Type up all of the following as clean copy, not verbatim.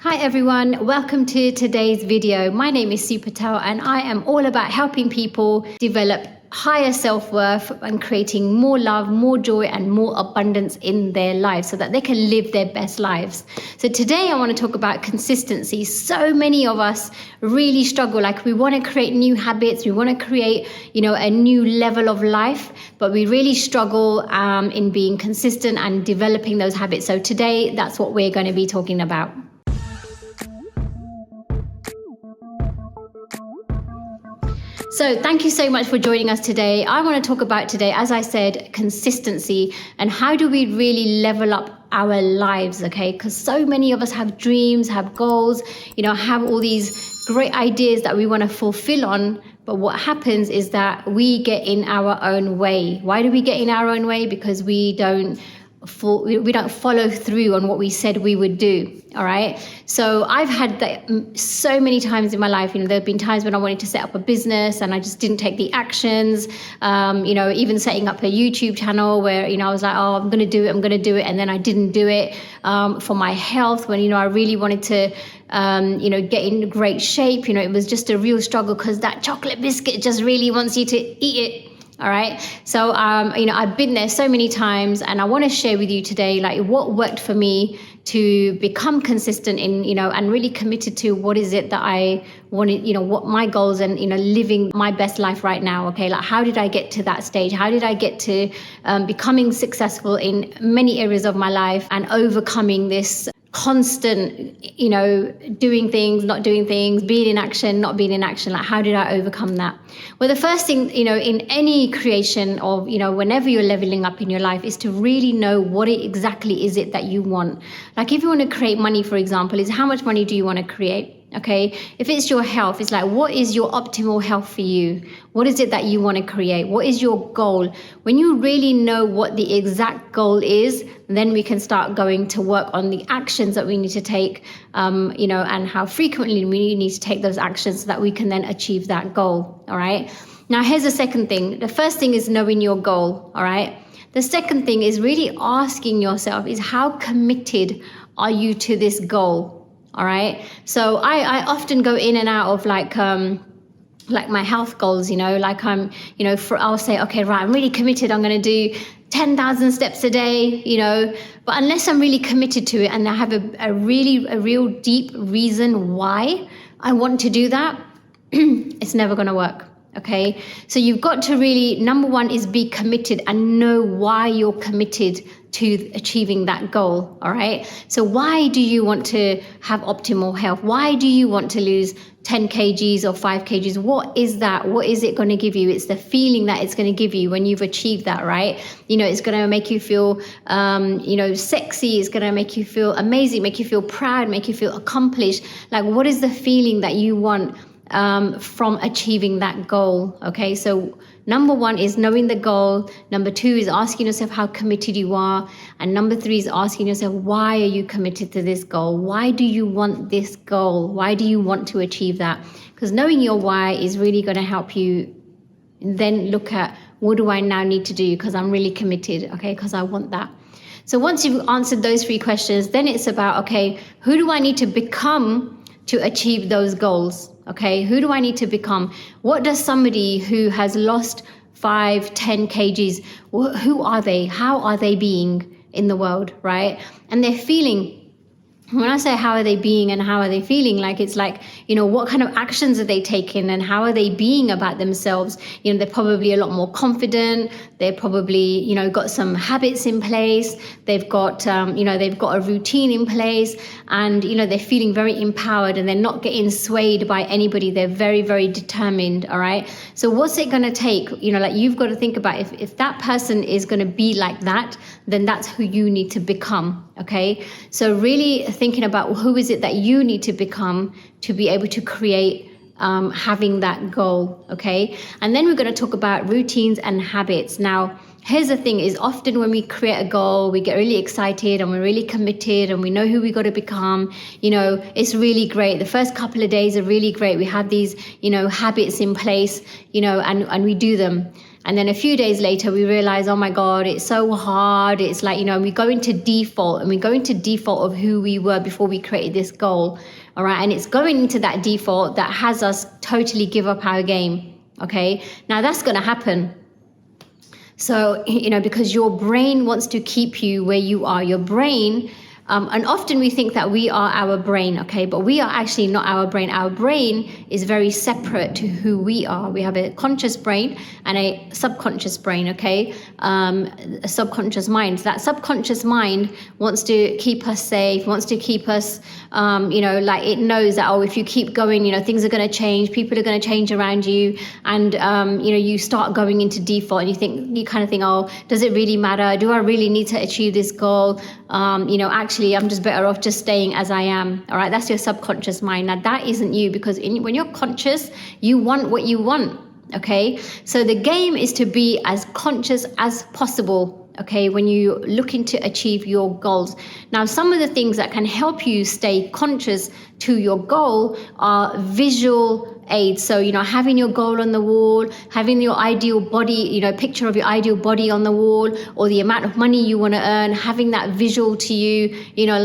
Hi everyone, welcome to today's video. My name is Su Patel and I am all about helping people develop higher self-worth and creating more love, more joy and more abundance in their lives so that they can live their best lives. So today I want to talk about consistency. So many of us really struggle, like we want to create new habits, we want to create, a new level of life, but we really struggle in being consistent and developing those habits. So today that's what we're going to be talking about. So thank you so much for joining us today. I want to talk about today, as I said, consistency and how do we really level up our lives, okay? Because so many of us have dreams, have goals, have all these great ideas that we want to fulfill on. But what happens is that we get in our own way. Why do we get in our own way? Because we don't follow through on what we said we would do. All right. So I've had that so many times in my life. There have been times when I wanted to set up a business and I just didn't take the actions. Even setting up a YouTube channel where, I was like, oh, I'm going to do it. And then I didn't do it for my health when, I really wanted to, get in great shape. It was just a real struggle because that chocolate biscuit just really wants you to eat it. All right. So, I've been there so many times and I want to share with you today, like what worked for me to become consistent in, and really committed to what is it that I wanted, what my goals and, living my best life right now. Okay. Like how did I get to that stage? How did I get to becoming successful in many areas of my life and overcoming this constant, doing things, not doing things, being in action, not being in action? Like, how did I overcome that? Well, the first thing, in any creation of, whenever you're leveling up in your life is to really know what exactly is it that you want. Like if you want to create money, for example, is how much money do you want to create? Okay. If it's your health, it's like, what is your optimal health for you? What is it that you want to create? What is your goal? When you really know what the exact goal is, then we can start going to work on the actions that we need to take, and how frequently we need to take those actions so that we can then achieve that goal. All right. Now, here's the second thing. The first thing is knowing your goal. All right. The second thing is really asking yourself is how committed are you to this goal? All right. So I often go in and out of like my health goals, like I'll say, okay, right, I'm really committed. I'm going to do 10,000 steps a day, but unless I'm really committed to it and I have a real deep reason why I want to do that, it's never going to work. Okay. So you've got to really, number one is be committed and know why you're committed to achieving that goal. All right. So why do you want to have optimal health? Why do you want to lose 10 kgs or 5 kgs? What is that? What is it going to give you? It's the feeling that it's going to give you when you've achieved that, right? It's going to make you feel, sexy. It's going to make you feel amazing, make you feel proud, make you feel accomplished. Like, what is the feeling that you want from achieving that goal? Okay, so number one is knowing the goal. Number two is asking yourself how committed you are. And number three is asking yourself, why are you committed to this goal? Why do you want this goal? Why do you want to achieve that? Because knowing your why is really going to help you then look at, what do I now need to do? Because I'm really committed, okay, because I want that. So once you've answered those three questions, then it's about, okay, who do I need to become to achieve those goals? Okay, who do I need to become? What does somebody who has lost 5, 10 kgs, who are they? How are they being in the world, right? And they're feeling. When I say how are they being and how are they feeling, like it's like, what kind of actions are they taking and how are they being about themselves? They're probably a lot more confident. They're probably, got some habits in place. They've got, they've got a routine in place and, they're feeling very empowered and they're not getting swayed by anybody. They're very, very determined. All right. So what's it going to take? You've got to think about if that person is going to be like that, then that's who you need to become. Okay. So really thinking about who is it that you need to become to be able to create having that goal. Okay. And then we're going to talk about routines and habits. Now, here's the thing is often when we create a goal, we get really excited and we're really committed and we know who we got to become. It's really great. The first couple of days are really great. We have these, habits in place, and we do them. And then a few days later, we realize, oh my God, it's so hard. It's like, we go into default of who we were before we created this goal. All right. And it's going into that default that has us totally give up our game. Okay. Now that's going to happen. So, because your brain wants to keep you where you are. Your brain, and often we think that we are our brain, okay? But we are actually not our brain. Our brain is very separate to who we are. We have a conscious brain and a subconscious brain, okay? A subconscious mind. That subconscious mind wants to keep us safe, wants to keep us, like it knows that, if you keep going, things are going to change, people are going to change around you. And, you start going into default and you kind of think, oh, does it really matter? Do I really need to achieve this goal? Actually, I'm just better off just staying as I am. All right, that's your subconscious mind. Now, that isn't you, because when you're conscious, you want what you want. Okay, so the game is to be as conscious as possible. Okay, when you're looking to achieve your goals. Now, some of the things that can help you stay conscious to your goal are visual aids. So, having your goal on the wall, having your ideal body, picture of your ideal body on the wall, or the amount of money you want to earn, having that visual to you,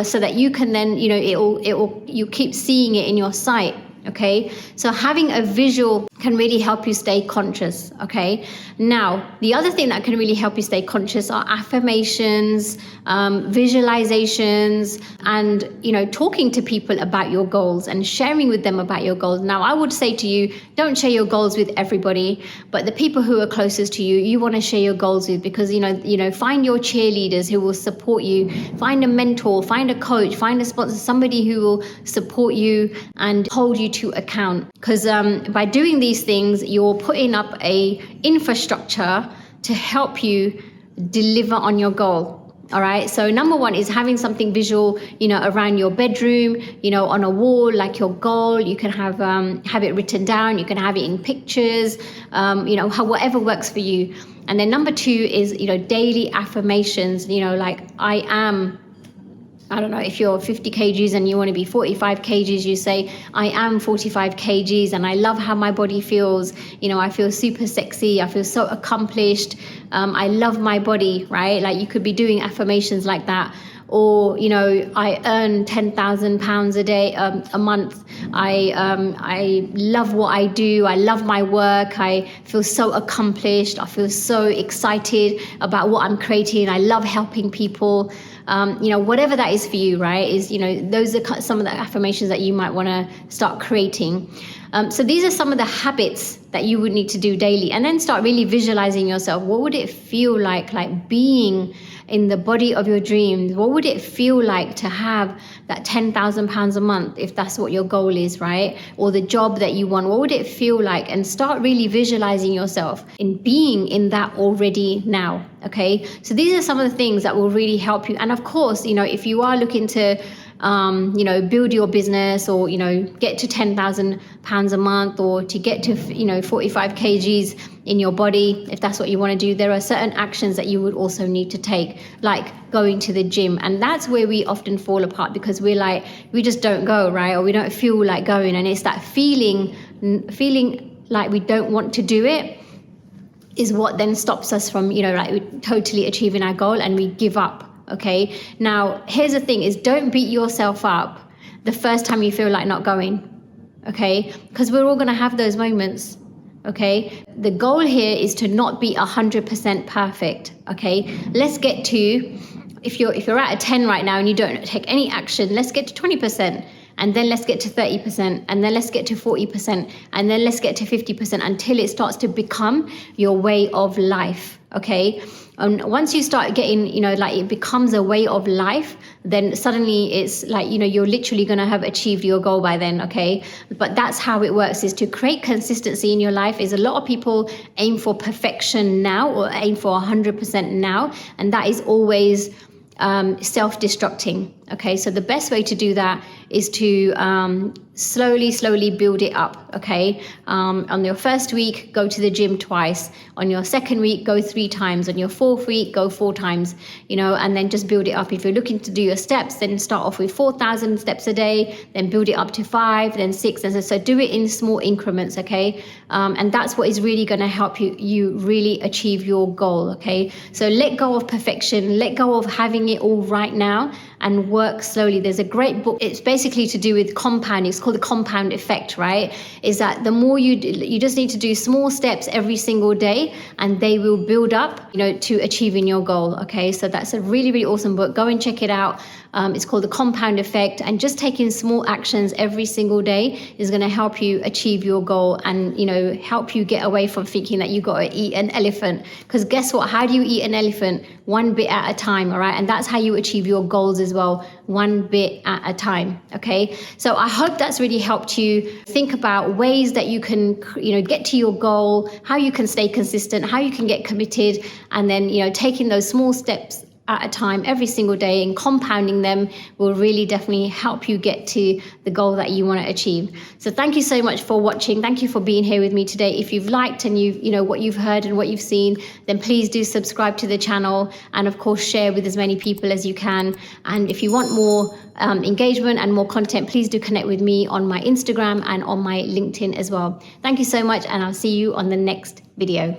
so that you can then, you keep seeing it in your sight. Okay, so having a visual can really help you stay conscious. Okay, now the other thing that can really help you stay conscious are affirmations, visualizations, and talking to people about your goals and sharing with them about your goals. Now, I would say to you, don't share your goals with everybody, but the people who are closest to you, you want to share your goals with, because find your cheerleaders who will support you, find a mentor, find a coach, find a sponsor, somebody who will support you and hold you to account. Because by doing these things, you're putting up a infrastructure to help you deliver on your goal. All right. So number one is having something visual, around your bedroom, on a wall, like your goal. You can have it written down. You can have it in pictures, whatever works for you. And then number two is, daily affirmations, like I am. I don't know, if you're 50 kgs and you want to be 45 kgs, you say, I am 45 kgs and I love how my body feels. I feel super sexy. I feel so accomplished. I love my body, right? Like you could be doing affirmations like that. Or, I earn £10,000 a day, a month. I love what I do. I love my work. I feel so accomplished. I feel so excited about what I'm creating. I love helping people. Whatever that is for you, right, is, those are some of the affirmations that you might want to start creating. So these are some of the habits that you would need to do daily, and then start really visualizing yourself. What would it feel like being in the body of your dreams? What would it feel like to have that £10,000 a month, if that's what your goal is, right? Or the job that you want? What would it feel like? And start really visualizing yourself in being in that already now. Okay, so these are some of the things that will really help you. And of course, if you are looking to build your business, or, get to £10,000 a month, or to get to, 45 kgs in your body, if that's what you want to do, there are certain actions that you would also need to take, like going to the gym. And that's where we often fall apart, because we just don't go, right? Or we don't feel like going. And it's that feeling like we don't want to do it is what then stops us from, totally achieving our goal, and we give up. Okay. Now, here's the thing: is don't beat yourself up the first time you feel like not going. Okay, because we're all going to have those moments. Okay, the goal here is to not be 100% perfect. Okay, let's get to, if you're at a 10 right now and you don't take any action, let's get to 20%. And then let's get to 30%, and then let's get to 40%, and then let's get to 50%, until it starts to become your way of life. Okay. And once you start getting, it becomes a way of life, then suddenly it's like, you're literally going to have achieved your goal by then. Okay. But that's how it works, is to create consistency in your life. Is a lot of people aim for perfection now, or aim for 100% now. And that is always self-destructing. Okay, so the best way to do that is to slowly build it up. Okay, on your first week, go to the gym twice. On your second week, go 3 times. On your fourth week, go 4 times. And then just build it up. If you're looking to do your steps, then start off with 4,000 steps a day, then build it up to 5, then 6, and so do it in small increments. Okay, and that's what is really going to help you really achieve your goal. Okay, so let go of perfection, let go of having it all right now, and work slowly. There's a great book. It's basically to do with compounding. It's called the compound effect, right? Is that the more you just need to do small steps every single day, and they will build up, to achieving your goal. Okay, so that's a really, really awesome book. Go and check it out. It's called the compound effect, and just taking small actions every single day is going to help you achieve your goal, and help you get away from thinking that you got to eat an elephant. Because guess what? How do you eat an elephant? One bit at a time. All right, and that's how you achieve your goals as well, one bit at a time. Okay, so I hope that's really helped you think about ways that you can get to your goal, how you can stay consistent, how you can get committed, and then taking those small steps at a time every single day and compounding them will really definitely help you get to the goal that you want to achieve. So thank you so much for watching. Thank you for being here with me today. If you've liked and what you've heard and what you've seen, then please do subscribe to the channel, and of course share with as many people as you can. And if you want more engagement and more content, please do connect with me on my Instagram and on my LinkedIn as well. Thank you so much, and I'll see you on the next video.